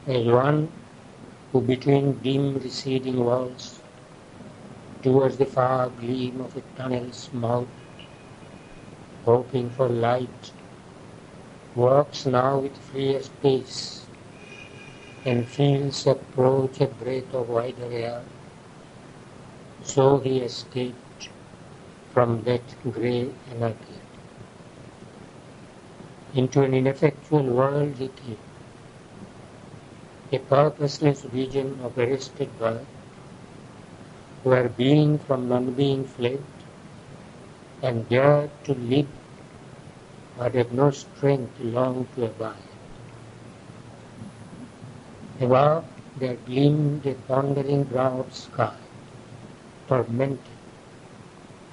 as one who between dim receding walls, towards the far gleam of a tunnel's mouth, hoping for light, walks now with freer pace, and feels approach a breath of wider air. So he escaped from that grey anarchy. Into an ineffectual world he came, a purposeless vision of arrested birth, where being from non-being fled, and dared to live, but had no strength long to abide. Above there gleamed a pondering brown sky, tormented,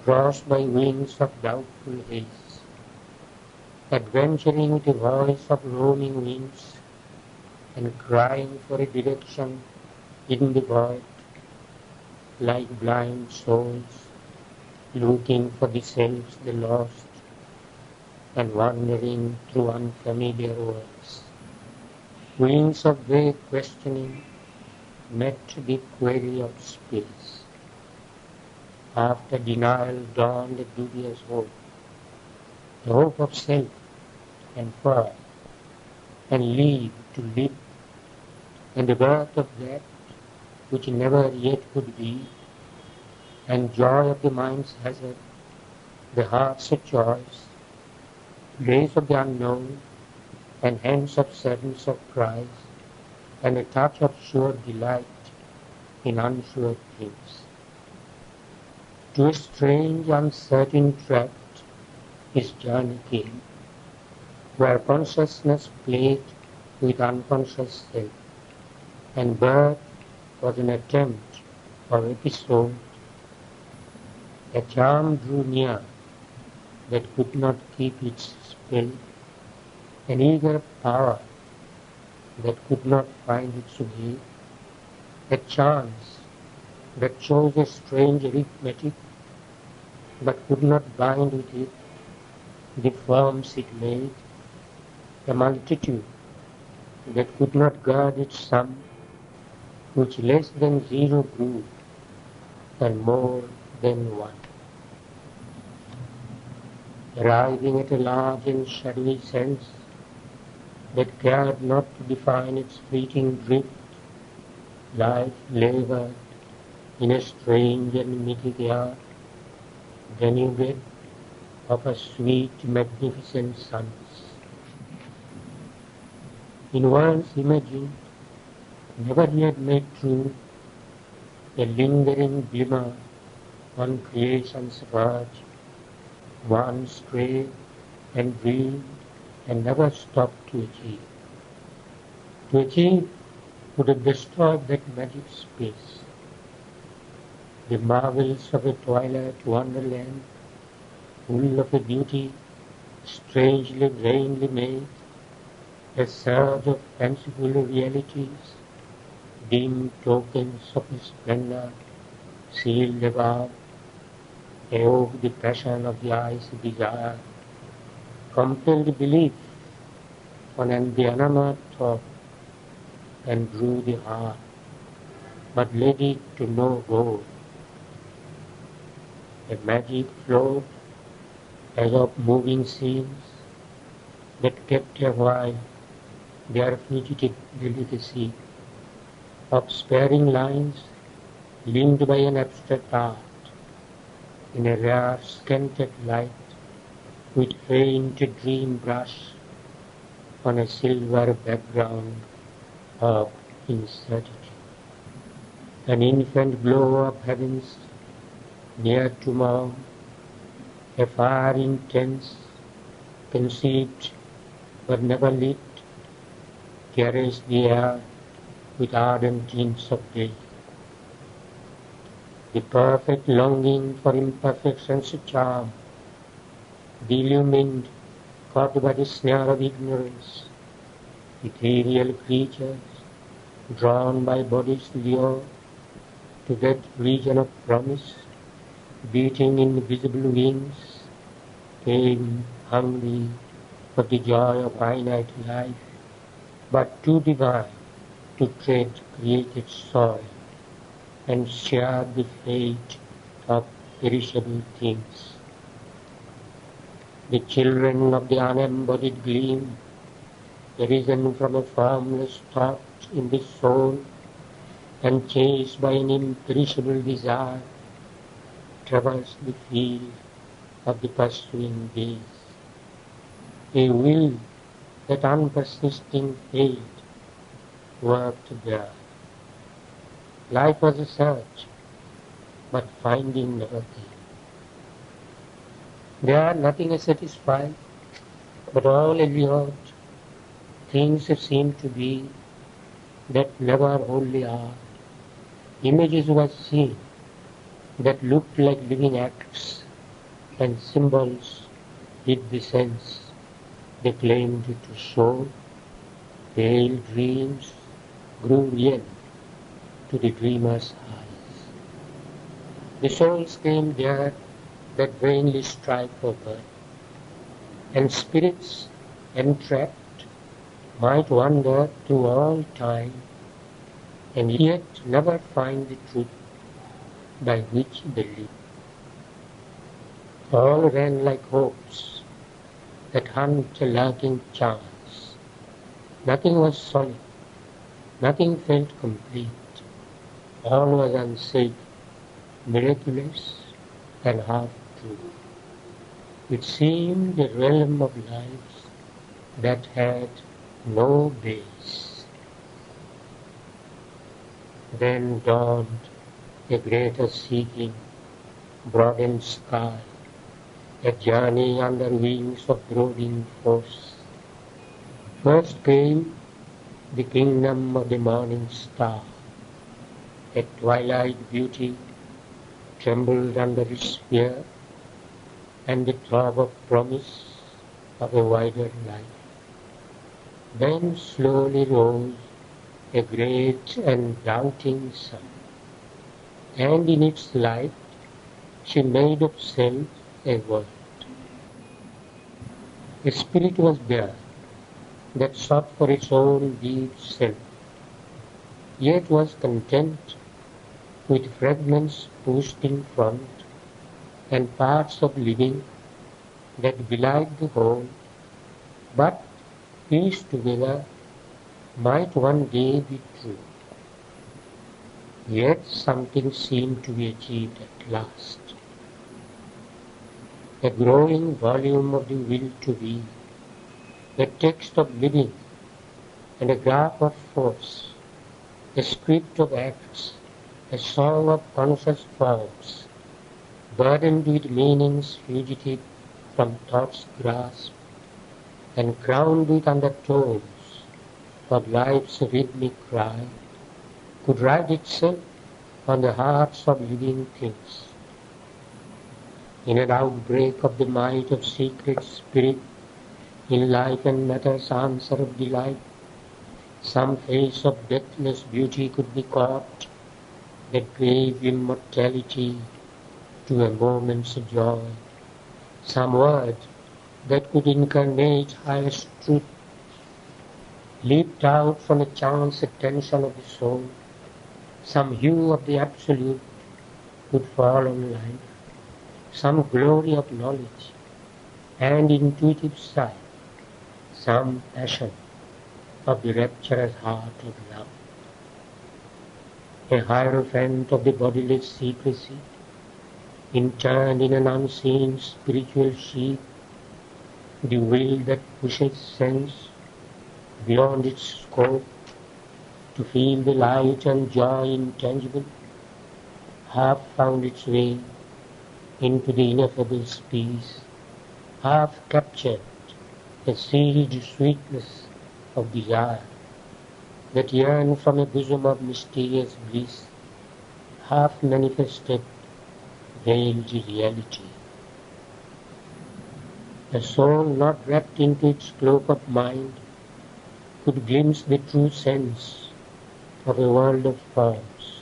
crossed by wings of doubtful haze, adventuring with the voice of roaming winds, and crying for a direction in the void, like blind souls looking for the selves they lost, and wandering through unfamiliar worlds. Wings of vague questioning met the query of space. After denial dawned a dubious hope, the hope of self and fire, and leave to live, and the birth of that which never yet could be, and joy of the mind's hazard, the heart's choice, grace of the unknown, and hence of sadness of prize, and a touch of sure delight in unsure things. To a strange, uncertain tract his journey came, where consciousness played with unconscious self, and birth was an attempt or episode. A charm drew near that could not keep its spell, an eager power that could not find its way, a chance that chose a strange arithmetic but could not bind with it the forms it made, a multitude that could not guard its sum, which less than zero grew, and more than one. Arriving at a large and shadowy sense that cared not to define its fleeting drift, life labored in a strange and mythic air, denuded of a sweet, magnificent suns. In worlds imagined, never yet made true, a lingering glimmer on creation's verge, one strayed and dreamed and never stopped to achieve. To achieve would have destroyed that magic space. The marvels of a twilight wonderland, full of a beauty strangely, vainly made, a surge of fanciful realities, dim tokens of a splendor sealed above, awoke the passion of the eye's desire, compelled belief on the unarmored thought, and drew the heart, but led it to no goal. A magic flowed as of moving scenes that kept a while their fugitive delicacy of sparing lines limned by an abstract art in a rare scented light with faint dream brush on a silver background of incertitude. An infant glow of heavens near to morn, a fire intense, conceived but never lit, carries the air with ardent tints of day. The perfect longing for imperfection's charm, the illumined, caught by the snare of ignorance, ethereal creatures, drawn by body's lure to that region of promise, beating invisible wings, came hungry for the joy of finite life, but too divine to tread created soil and share the fate of perishable things. The children of the unembodied gleam, arisen from a formless thought in the soul, and chased by an imperishable desire, traverse the field of the pursuing days. A will that unpersisting fate worked there. Life was a search, but finding never came. There nothing is satisfied, but all allured. Things seem to be that never wholly are. Images were seen that looked like living acts, and symbols hid the sense they claimed to show. Pale dreams grew real to the dreamer's eyes. The souls came there that vainly strive for birth, and spirits entrapped might wander through all time, and yet never find the truth by which they live. All ran like hopes that hunt a lurking chance. Nothing was solid, nothing felt complete. All was unsafe, miraculous, and half true. It seemed a realm of lives that had no base. Then dawned a greater seeking, broadened sky, a journey under wings of brooding force. First came the kingdom of the morning star. A twilight beauty trembled under its fear, and the throb of promise of a wider life. Then slowly rose a great and doubting sun, and in its light she made of self a world. A spirit was there that sought for its own deep self, yet was content with fragments pushed in front and parts of living that belied the whole, but pieced together might one day be true. Yet something seemed to be achieved at last. A growing volume of the will to be, a text of living, and a graph of force, a script of acts, a song of conscious forms, burdened with meanings fugitive from thought's grasp, and crowned with undertones of life's rhythmic cry, could write itself on the hearts of living things. In an outbreak of the might of secret spirit, in life and matter's answer of delight, some face of deathless beauty could be caught that gave immortality to a moment's joy, some word that could incarnate highest truth, leaped out from a chance attention of the soul, some hue of the absolute could fall on life, some glory of knowledge and intuitive sight, some passion of the rapturous heart of love. A hierophant of the bodiless secrecy, interned in an unseen spiritual sheath, the will that pushes sense beyond its scope to feel the light and joy intangible, half found its way into the ineffable peace, half captured the sealed sweetness of desire that yearned from a bosom of mysterious bliss, half manifested veiled reality. A soul not wrapped into its cloak of mind could glimpse the true sense of a world of forms,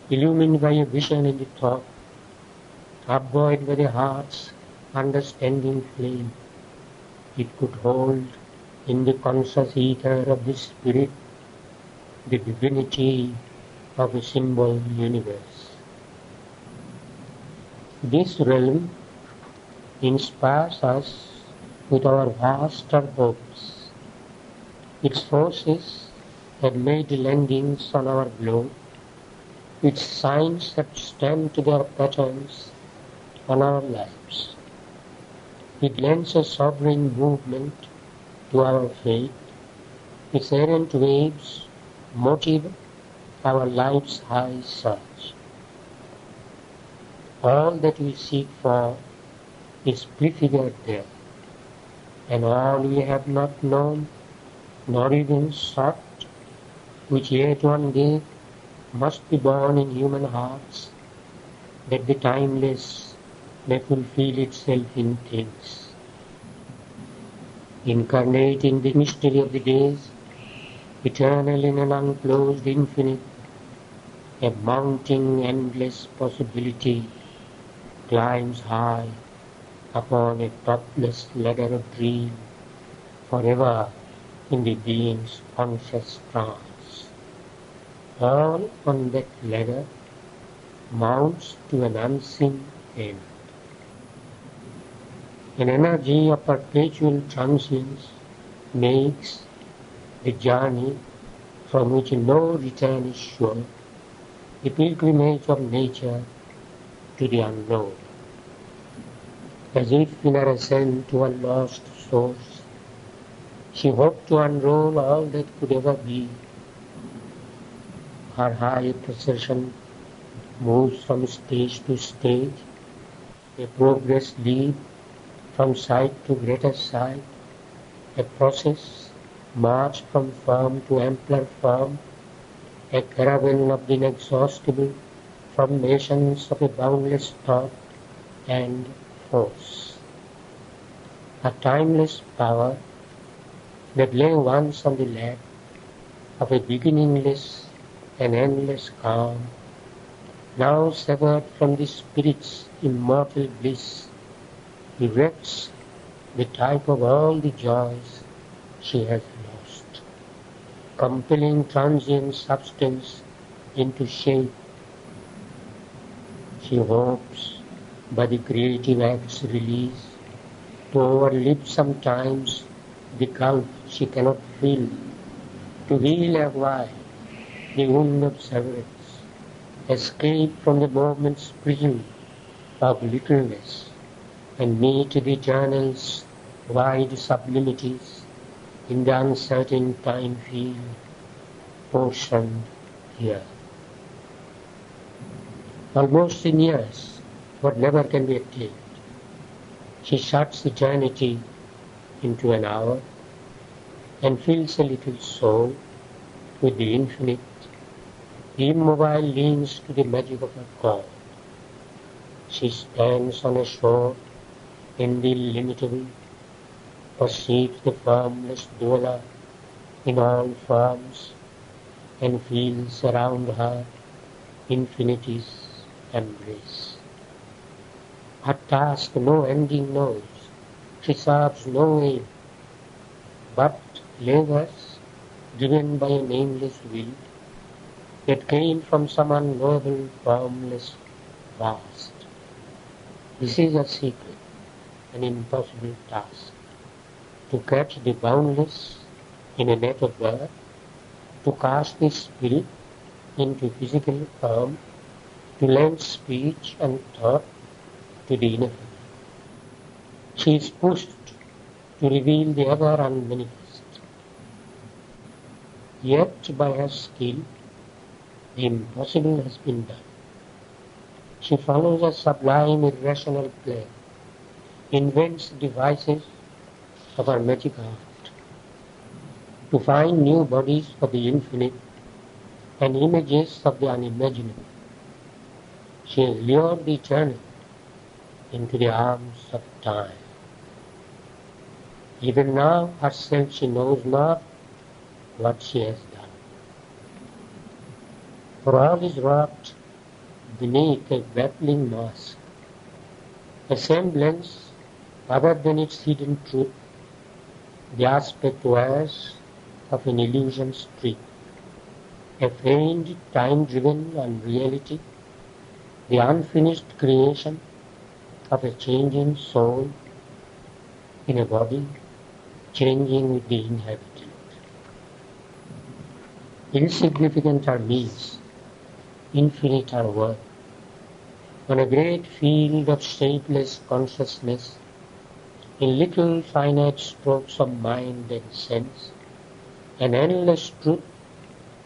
illumined by a vision in the thought, upbuoyed by the heart's understanding flame. It could hold in the conscious ether of the spirit the divinity of a symbol universe. This realm inspires us with our vaster hopes. Its forces have made landings on our globe, its signs have stamped their patterns on our lives. It lends a sovereign movement to our faith. Its errant waves motive our life's high search. All that we seek for is prefigured there, and all we have not known, nor even sought, which yet one day must be born in human hearts, that the timeless may fulfill itself in things. Incarnate in the mystery of the days, eternal in an unclosed infinite, a mounting endless possibility climbs high upon a topless ladder of dream, forever in the being's conscious trance. All on that ladder mounts to an unseen end. An energy of perpetual transience makes the journey from which no return is sure, the pilgrimage of nature to the unknown. As if in her ascent to a lost source, she hoped to unroll all that could ever be. Her high procession moves from stage to stage, a progress lead from sight to greater sight, a process march from form to ampler form, a caravan of the inexhaustible formations of a boundless thought and force. A timeless power that lay once on the lap of a beginningless and endless calm, now severed from the spirit's immortal bliss, erects the type of all the joys she has lost, compelling transient substance into shape. She hopes, by the creative act's release, to overleap sometimes the gulf she cannot fill, to heal a while the wound of severance, escape from the moment's prison of littleness, and meet the eternal's wide sublimities in the uncertain time field, portioned here. Almost in years, what never can be attained, she shuts eternity into an hour and fills a little soul with the infinite. The immobile leans to the magic of her call. She stands on a shore in the illimitable, perceives the formless dweller in all forms, and feels around her infinity's embrace. Her task no ending knows, she serves no aim, but labors, driven by a nameless will, that came from some unknowable, formless vast. This is a secret, an impossible task, to catch the boundless in a net of birth, to cast the spirit into physical form, to lend speech and thought to the ineffable. She is pushed to reveal the ever unmanifest. Yet by her skill, the impossible has been done. She follows a sublime irrational plan, invents devices of her magic art, to find new bodies for the infinite and images of the unimaginable. She has lured the eternal into the arms of time. Even now herself she knows not what she has done. For all is wrought beneath a baffling mask, a semblance other than its hidden truth, the aspect wears of an illusion streak. a faint, time-driven unreality, the unfinished creation of a changing soul in a body, changing with the inhabitant. Insignificant are means, infinite are worth. On a great field of shapeless consciousness, in little finite strokes of mind and sense, an endless truth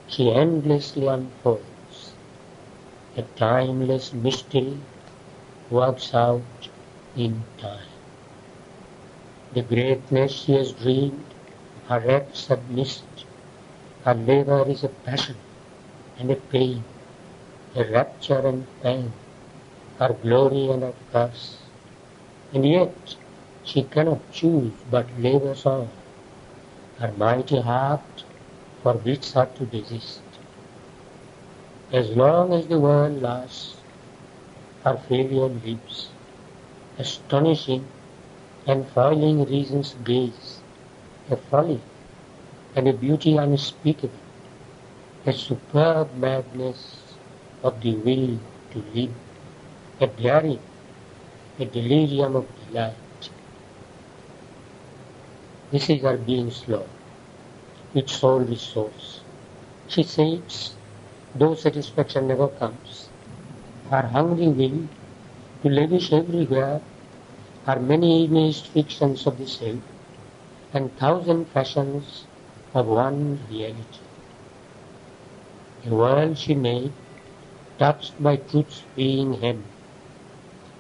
she endlessly unfolds. A timeless mystery works out in time. The greatness she has dreamed, her acts have missed. Her labor is a passion and a pain, a rapture and pain, her glory and her curse. And yet she cannot choose but labors on. Her mighty heart forbids her to desist. As long as the world lasts, her failure lives. Astonishing and foiling reason's gaze, a folly and a beauty unspeakable, a superb madness of the will to live, a daring, a delirium of delight. This is her being's law, its sole resource. She says, though satisfaction never comes, her hungry will to lavish everywhere her many imaged fictions of the self and thousand fashions of one reality. A world she made, touched by truth's being hem,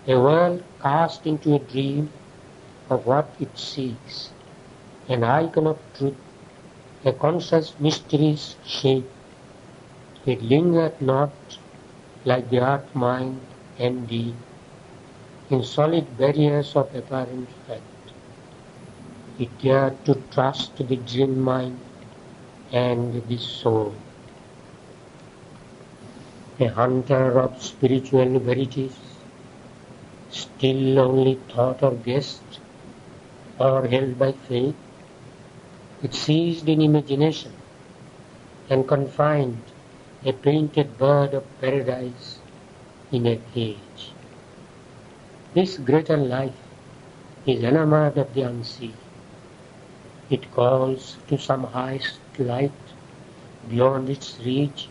a world cast into a dream of what it seeks, an icon of truth, a conscious mystery's shape. It lingered not like the earth mind and deed in solid barriers of apparent fact. It dared to trust the dream mind and the soul. A hunter of spiritual verities, still only thought or guessed, or held by faith, it seized in imagination and confined a painted bird of paradise in a cage. This greater life is enamored of the unseen. It calls to some highest light beyond its reach.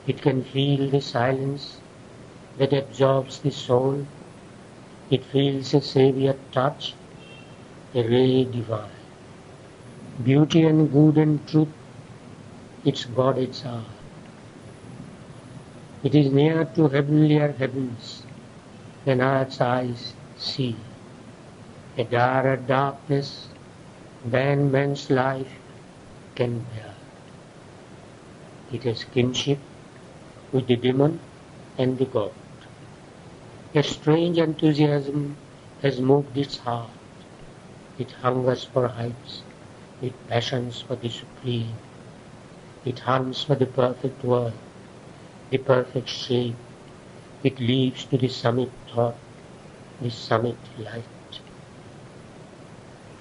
It can feel the silence that absorbs the soul. It feels a Saviour touch, a ray divine. Beauty and good and truth, its goddess are. It is near to heavenlier heavens than earth's eyes see. A darer darkness than man's life can bear. It has kinship with the demon and the god. A strange enthusiasm has moved its heart. It hungers for heights, it passions for the supreme. It hunts for the perfect word, the perfect shape. It leaps to the summit thought, the summit light.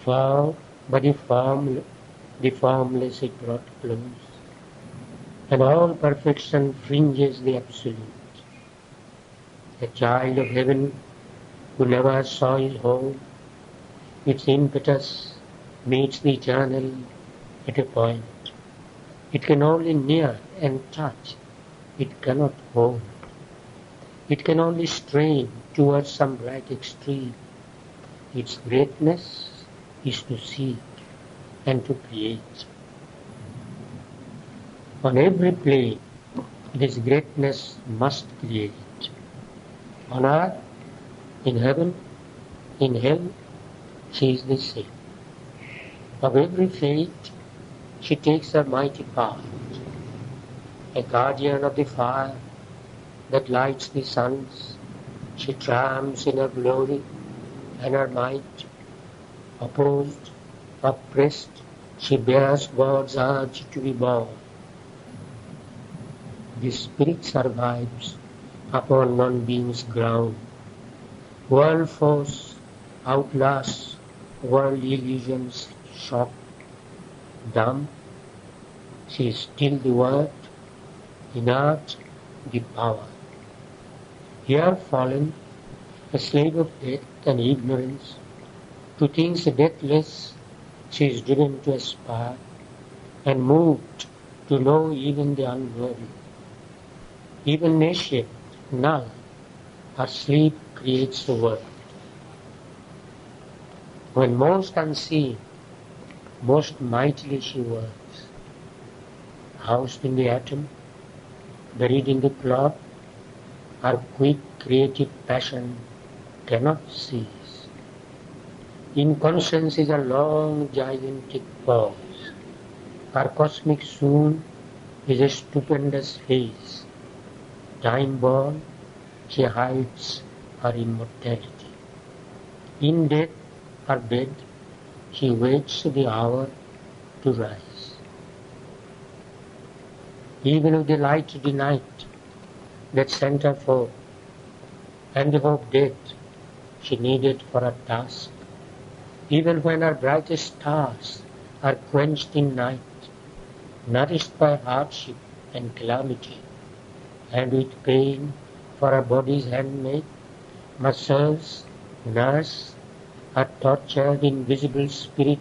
For by the formless it brought close, and all perfection fringes the absolute. A child of heaven who never saw his home, its impetus meets the eternal at a point. It can only near and touch, it cannot hold. It can only strain towards some bright extreme. Its greatness is to seek and to create. On every plane, this greatness must create. On earth, in heaven, in hell, she is the same. Of every fate, she takes her mighty part, a guardian of the fire that lights the suns. She triumphs in her glory and her might. Opposed, oppressed, she bears God's urge to be born. The spirit survives upon non-being's ground. World force outlasts world illusions shock. Dumb, she is still the word in art the power. Here fallen, a slave of death and ignorance, to things deathless she is driven to aspire, and moved to know even the unworthy. Even nascent, null, her sleep creates the world. When most unseen, most mightily she works, housed in the atom, buried in the cloth, her quick creative passion cannot cease. Inconscience is a long gigantic pause. Her cosmic swoon is a stupendous phase. Time-born, she hides her immortality. In death, her bed, she waits the hour to rise. Even with the light of the night that sent her forth, and the hope death she needed for her task, even when her brightest stars are quenched in night, nourished by hardship and calamity, and with pain for her body's handmaid, muscles, nurse, her tortured invisible spirit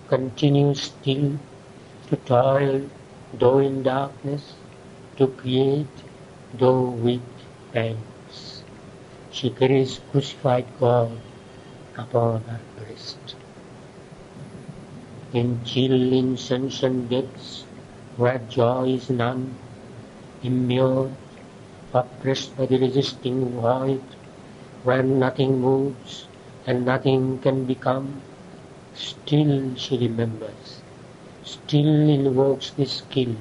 continues still to toil, though in darkness, to create, though with pangs. She carries crucified God upon her breast. In chill insensate depths, where joy is none, immured, oppressed by the resisting void, where nothing moves and nothing can become, still she remembers, still invokes the skill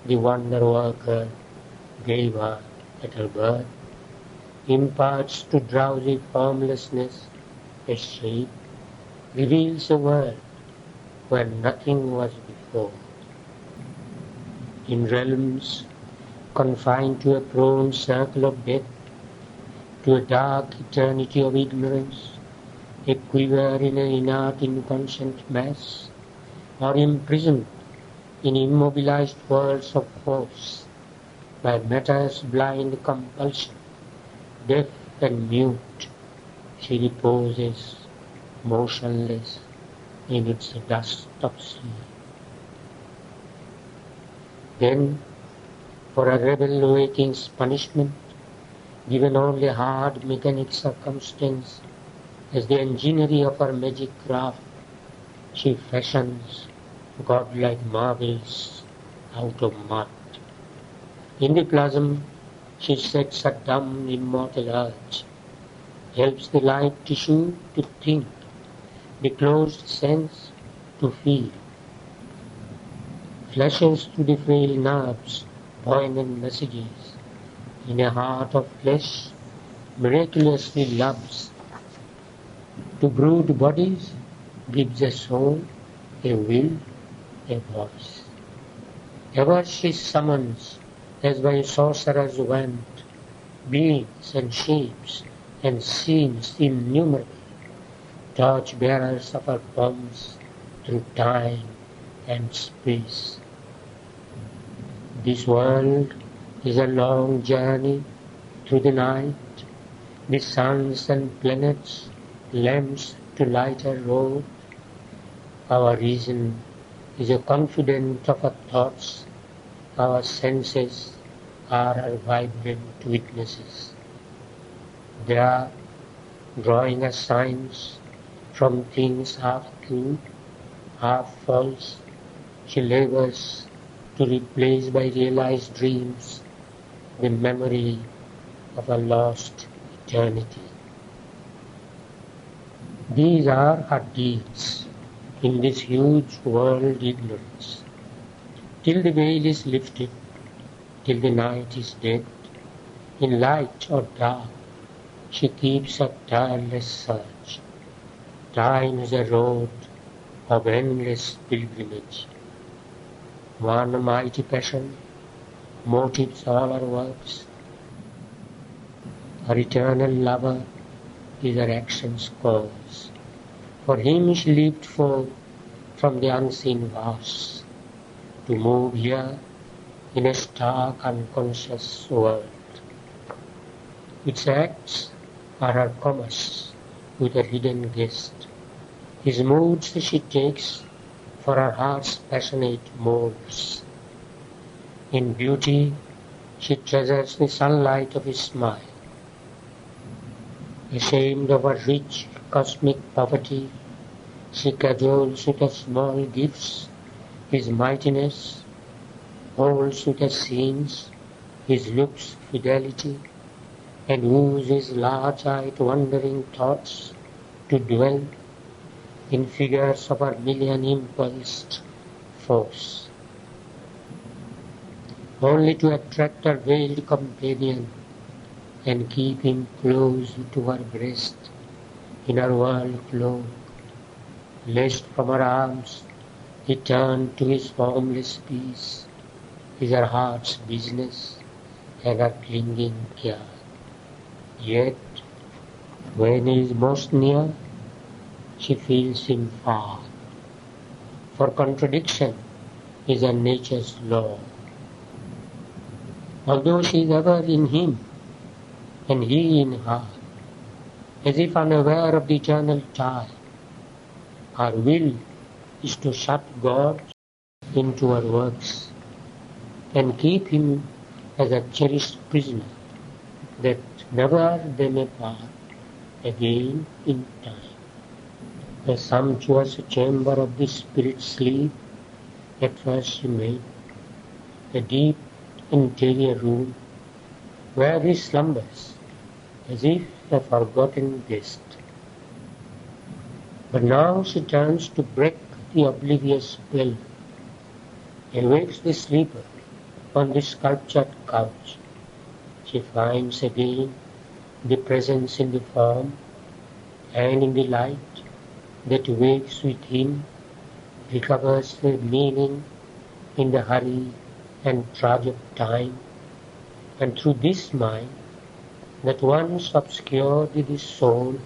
the wonder worker gave her at her birth, imparts to drowsy formlessness a shape, reveals a world where nothing was before. In realms confined to a prone circle of death, to a dark eternity of ignorance, a quiver in an inert inconscient mass, or imprisoned in immobilized worlds of force, by matter's blind compulsion, deaf and mute, she reposes motionless in its dust of sleep. Then, for a rebel awaking's punishment, given only hard mechanic circumstance, as the enginery of her magic craft, she fashions godlike marvels out of mud. In the plasm, she sets a dumb, immortal urge, helps the live tissue to think, the closed sense to feel, flashes to the frail nerves poignant messages. In a heart of flesh, miraculously loves. To brood bodies, gives a soul, a will, a voice. Ever she summons, as by sorcerer's wand, beings and shapes and scenes innumerable, torch-bearers of her palms through time and space. This world is a long journey through the night, the suns and planets, lamps to light her road. Our reason is a confidant of her thoughts, our senses are her vibrant witnesses. They are drawing us signs from things half true, half false. She labors to replace by realized dreams the memory of a lost eternity. These are her deeds in this huge world ignorance. Till the veil is lifted, till the night is dead, in light or dark, she keeps a tireless search. Time is a road of endless pilgrimage. One mighty passion motives all her works. Her eternal lover is her action's cause. For him she leaped forth from the unseen vast, to move here in a stark unconscious world. Its acts are her commerce with a hidden guest. His moods she takes for her heart's passionate moves. In beauty she treasures the sunlight of his smile. Ashamed of her rich cosmic poverty, she cajoles with her small gifts his mightiness, holds with her scenes his looks' fidelity, and woos his large-eyed wandering thoughts to dwell in figures of her million-impulsed force, only to attract her veiled companion and keep him close to her breast in her world glow, lest from her arms he turn to his formless peace, is her heart's business and her clinging care. Yet, when he is most near, she feels him far, for contradiction is her nature's law. Although she is ever in him, and he in her, as if unaware of the eternal tie, her will is to shut God into her works, and keep him as a cherished prisoner, that never they may part again in time. A sumptuous chamber of the spirit's sleep, at first she made, a deep interior room, where he slumbers, as if a forgotten guest. But now she turns to break the oblivious spell, awakes the sleeper on the sculptured couch. She finds again the presence in the form, and in the light that wakes within, recovers the meaning in the hurry and trudge of time, and through this mind that once obscured the soul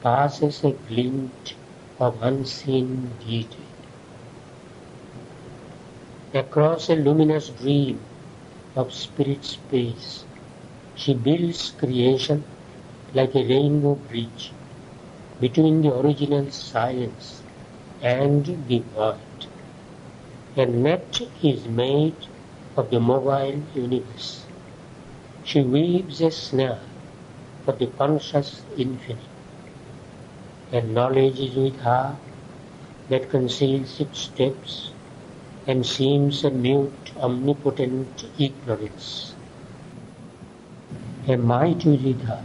passes a glint of unseen deity. Across a luminous dream of spirit space, she builds creation like a rainbow bridge between the original silence and the void. A net is made of the mobile universe. She weaves a snare for the conscious infinite, and knowledge is with her that conceals its steps and seems a mute, omnipotent ignorance. A might is with her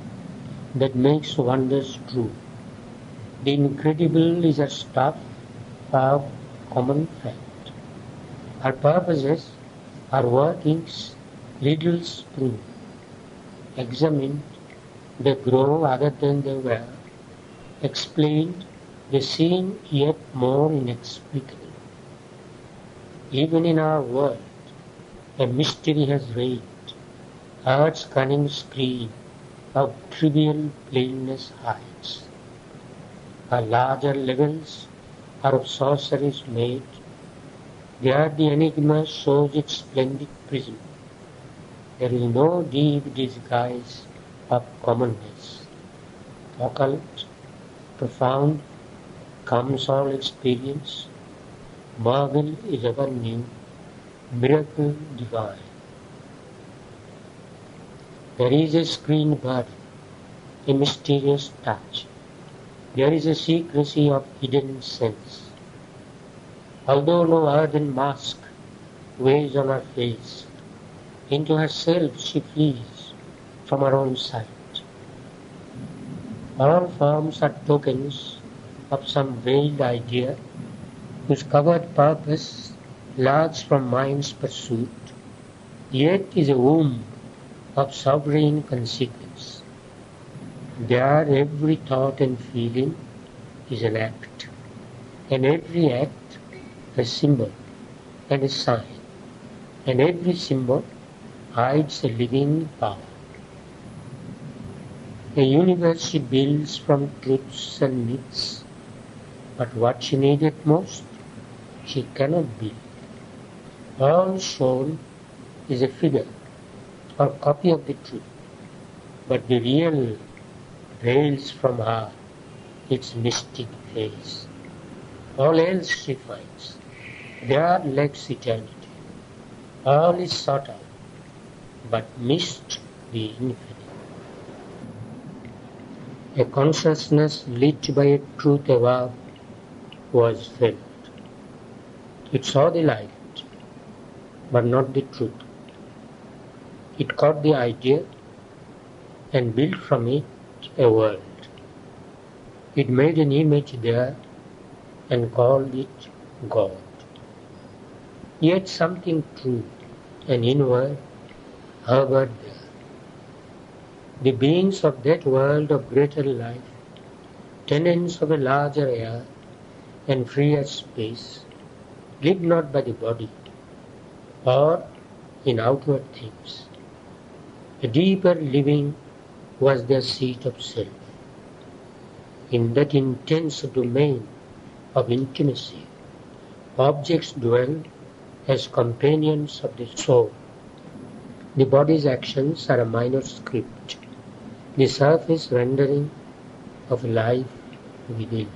that makes wonders true. The incredible is her stuff of common fact. Her purposes, her workings, riddles prove. Examined, they grow other than they were. Explained, they seem yet more inexplicable. Even in our world, a mystery has reigned. Earth's cunning screen of trivial plainness hides. Her larger levels are of sorceries made. There the enigma shows its splendid prism. There is no deep disguise of commonness. Occult, profound, comes all experience. Marvel is ever new, miracle divine. There is a screen burden, a mysterious touch. There is a secrecy of hidden sense. Although no earthen mask weighs on her face, into herself she flees from her own sight. All forms are tokens of some veiled idea whose covered purpose larks from mind's pursuit, yet is a womb of sovereign consequence. There every thought and feeling is an act, and every act a symbol and a sign, and every symbol hides a living power. A universe she builds from truths and myths, but what she needed most, she cannot build. All shown is a figure or copy of the truth, but the real veils from her its mystic face. All else she finds, there lacks eternity. All is sought out, but missed the infinite. A consciousness lit by a truth above was felt. It saw the light, but not the truth. It caught the idea and built from it a world. It made an image there and called it God. Yet something true and inward hovered there. The beings of that world of greater life, tenants of a larger air and freer space, lived not by the body or in outward things. A deeper living was their seat of self. In that intense domain of intimacy, objects dwell as companions of the soul. The body's actions are a minor script, the surface rendering of life within.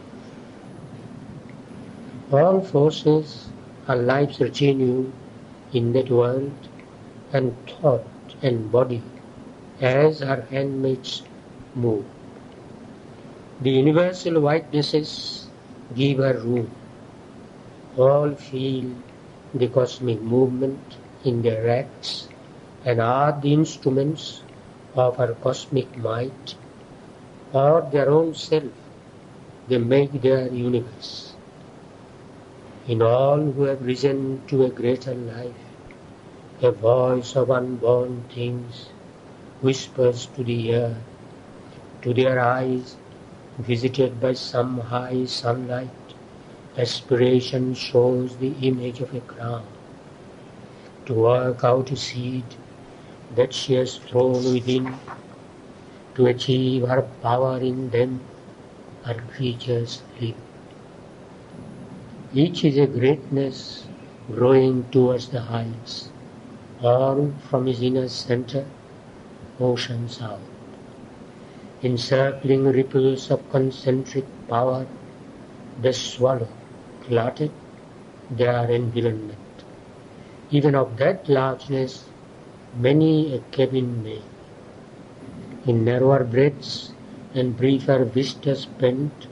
All forces are life's retinue in that world, and thought and body as our handmaids move. The universal whitenesses give her room. All feel the cosmic movement in their acts and are the instruments of her cosmic might, or their own self. They make their universe. In all who have risen to a greater life, a voice of unborn things whispers to the ear, to their eyes, visited by some high sunlight, aspiration shows the image of a crown, to work out a seed that she has thrown within, to achieve her power in them, her creatures live. Each is a greatness growing towards the heights, all from his inner center, oceans out. Encircling ripples of concentric power, they swallow, clotted, their environment. Even of that largeness, many a cabin made. In narrower breadths and briefer vistas spent,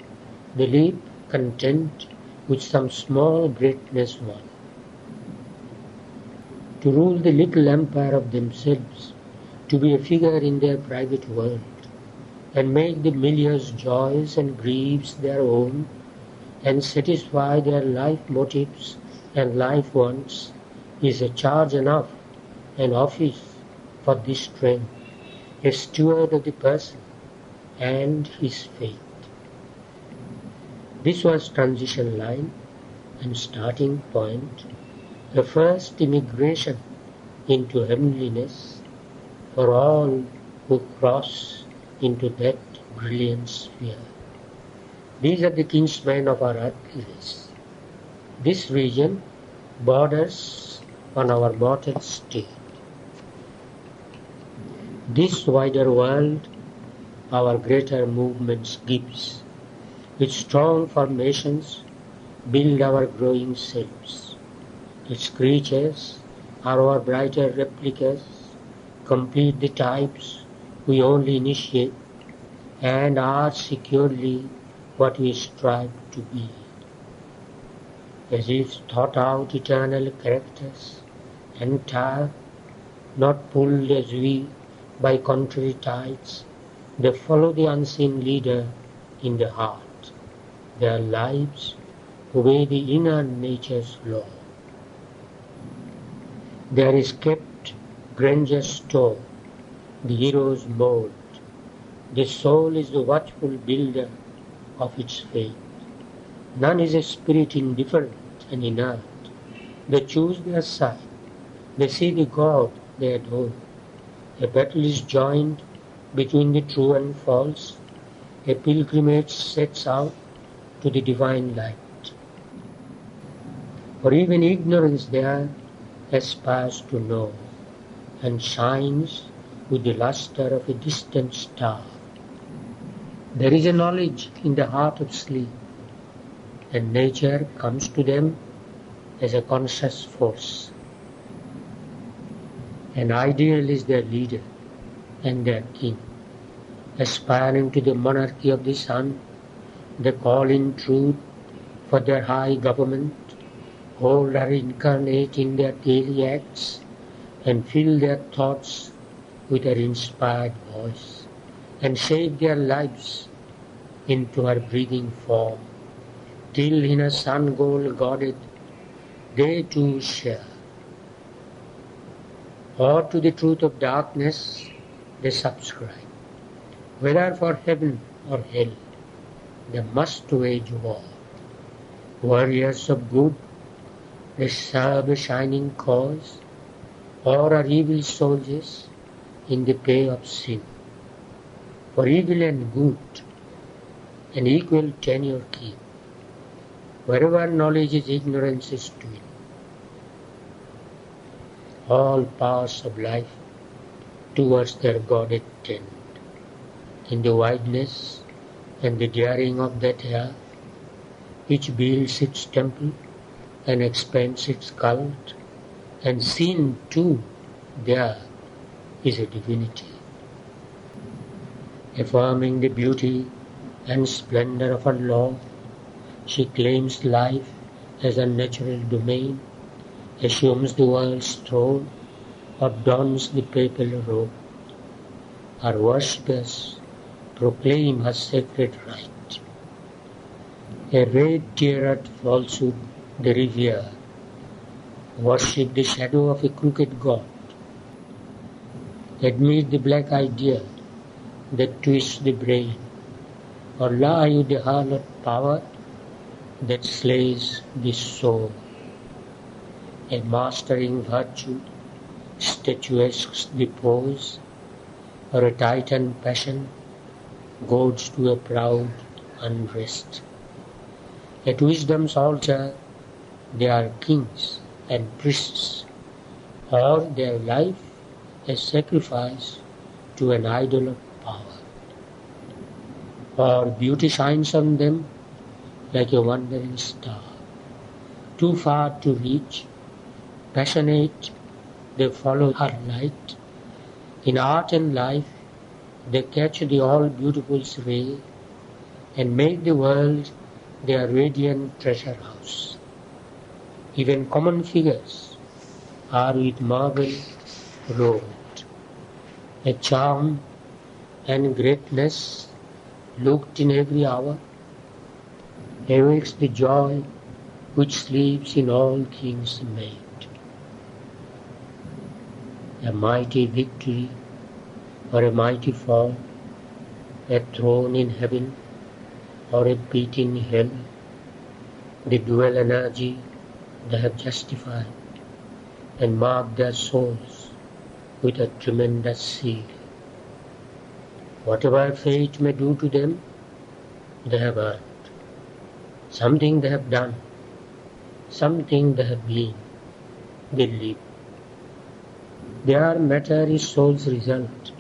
they live content with some small greatness won. To rule the little empire of themselves, to be a figure in their private world, and make the millions' joys and griefs their own, and satisfy their life motives and life wants, is a charge enough, an office for this strength, a steward of the person and his fate. This was transition line and starting point, the first immigration into heavenliness for all who cross into that brilliant sphere. These are the kinsmen of our earthly race. This region borders on our mortal state. This wider world our greater movements gives. Its strong formations build our growing selves. Its creatures are our brighter replicas, complete the types we only initiate, and are securely what we strive to be. As if thought out eternal characters, entire, not pulled as we by contrary tides, they follow the unseen leader in the heart. Their lives obey the inner nature's law. There is kept grandeur store, the hero's mold. The soul is the watchful builder of its fate. None is a spirit indifferent and inert. They choose their side. They see the God they adore. A battle is joined between the true and false. A pilgrimage sets out to the divine light. For even ignorance there aspires to know. and shines with the luster of a distant star. There is a knowledge in the heart of sleep, and nature comes to them as a conscious force. An ideal is their leader and their king. Aspiring to the monarchy of the sun, they call in truth for their high government, hold her incarnate in their daily acts, and fill their thoughts with her inspired voice, and shape their lives into her breathing form, till in a sun-gold godded they too share. Or to the truth of darkness they subscribe. Whether for heaven or hell, they must wage war. Warriors of good, they serve a shining cause, or are evil soldiers in the pay of sin. For evil and good, an equal tenure keep. Wherever knowledge is, ignorance is twin. All paths of life towards their godded tend. In the wideness and the daring of that air, which builds its temple and expands its cult, and seen too there is a divinity. Affirming the beauty and splendor of her law, she claims life as a natural domain, assumes the world's throne, or dons the papal robe. Her worshippers proclaim her sacred right. A red-teared falsehood they revere, worship the shadow of a crooked god, admit the black idea that twists the brain, or lie with the harlot power that slays the soul. A mastering virtue statuesques the pose, or a titan passion goads to a proud unrest. At wisdom's altar they are kings and priests, or their life a sacrifice to an idol of power. For beauty shines on them like a wandering star, too far to reach. Passionate, they follow her light. In art and life, they catch the all-beautiful's ray and make the world their radiant treasure house. Even common figures are with marble robed. A charm and greatness looked in every hour awakes the joy which sleeps in all things made. A mighty victory or a mighty fall, a throne in heaven or a pit in hell, the dual energy they have justified and marked their souls with a tremendous seal. Whatever fate may do to them, they have earned. Something they have done, something they have been, they live. Their matter is soul's result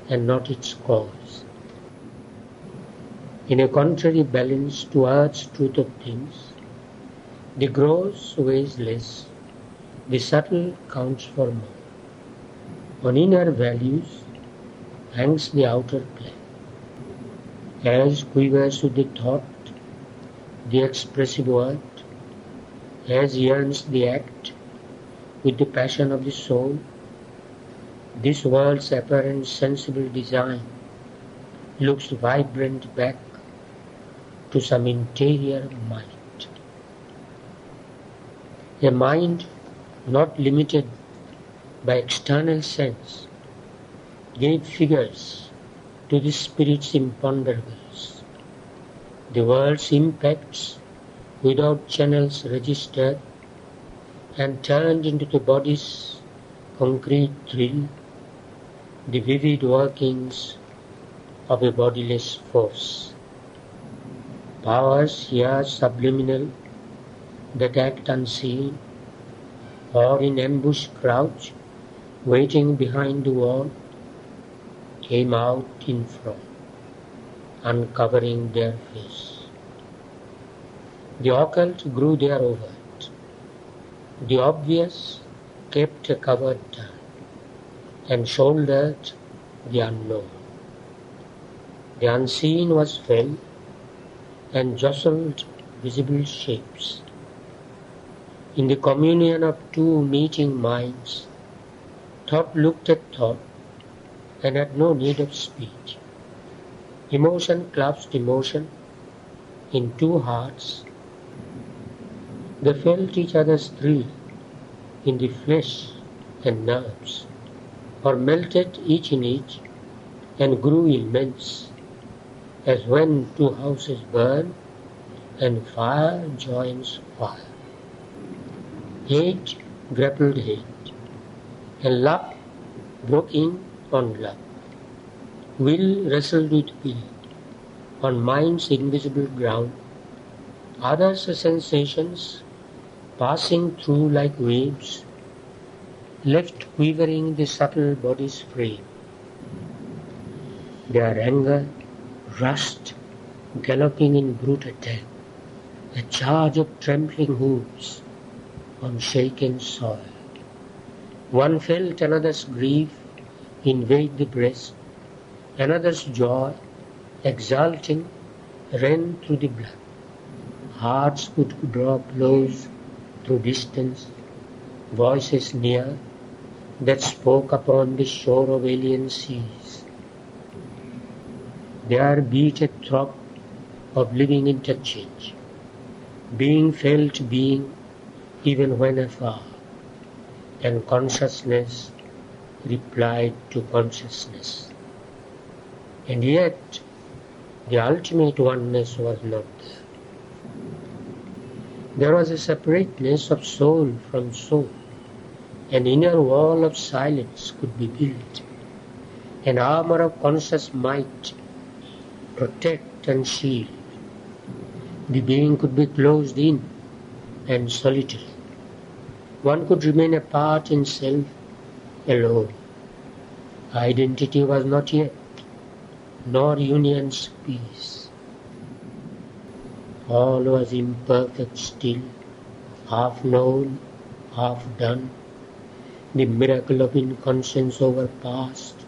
and not its cause. In a contrary balance to earth's truth of things, the gross weighs less, the subtle counts for more. On inner values hangs the outer plan. As quivers with the thought, the expressive word, as yearns the act with the passion of the soul, this world's apparent sensible design looks vibrant back to some interior mind. A mind not limited by external sense gave figures to the spirit's imponderables. The world's impacts without channels registered and turned into the body's concrete thrill, the vivid workings of a bodiless force. Powers here subliminal that act unseen, or in ambush crouch waiting behind the wall, came out in front, uncovering their face. The occult grew their overt. The obvious kept a covered down and shouldered the unknown. The unseen was felt and jostled visible shapes. In the communion of two meeting minds, thought looked at thought and had no need of speech. Emotion clasped emotion in two hearts. They felt each other's thrill in the flesh and nerves, or melted each in each and grew immense, as when two houses burn and fire joins fire. Hate grappled hate, and love broke in on love. Will wrestled with will on mind's invisible ground. Others' sensations passing through like waves, left quivering the subtle body's frame. Their anger rushed, galloping in brute attack, a charge of trampling hooves on shaken soil. One felt another's grief invade the breast, another's joy, exulting, ran through the blood. Hearts could draw blows through distance, voices near that spoke upon the shore of alien seas. There beat a throb of living interchange, being felt being even when afar, and consciousness replied to consciousness. And yet the ultimate oneness was not there. There was a separateness of soul from soul. An inner wall of silence could be built, an armor of conscious might protect and shield. The being could be closed in and solitary. One could remain apart in self, alone. Identity was not yet, nor union's peace. All was imperfect still, half known, half done. The miracle of inconscience overpast,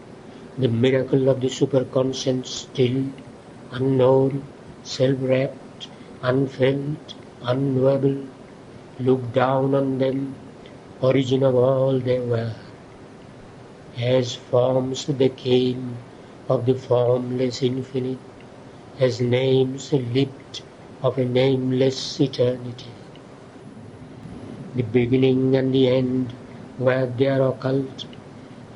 the miracle of the superconscious still, unknown, self-wrapped, unfelt, unknowable, looked down on them, origin of all they were. As forms they came of the formless infinite, as names leaped of a nameless eternity. The beginning and the end were there occult,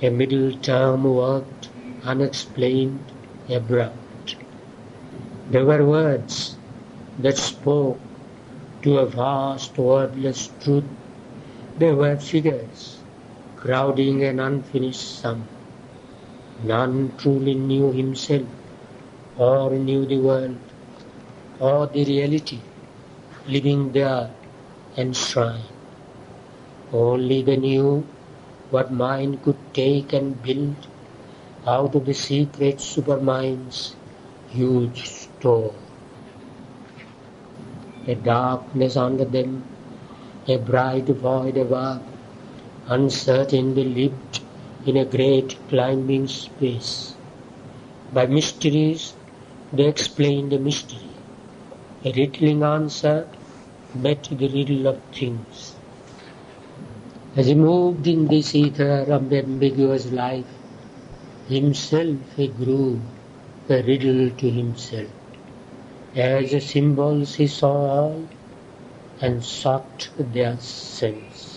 a middle term worked, unexplained, abrupt. There were words that spoke to a vast wordless truth. There were figures crowding an unfinished sum. None truly knew himself, or knew the world, or the reality living there enshrined. Only they knew what mind could take and build out of the secret supermind's huge store. A darkness under them, a bright void above, uncertain they lived in a great climbing space. By mysteries they explained a mystery. A riddling answer met the riddle of things. As he moved in this ether of ambiguous life, himself he grew a riddle to himself. As symbols he saw all and sought their sense.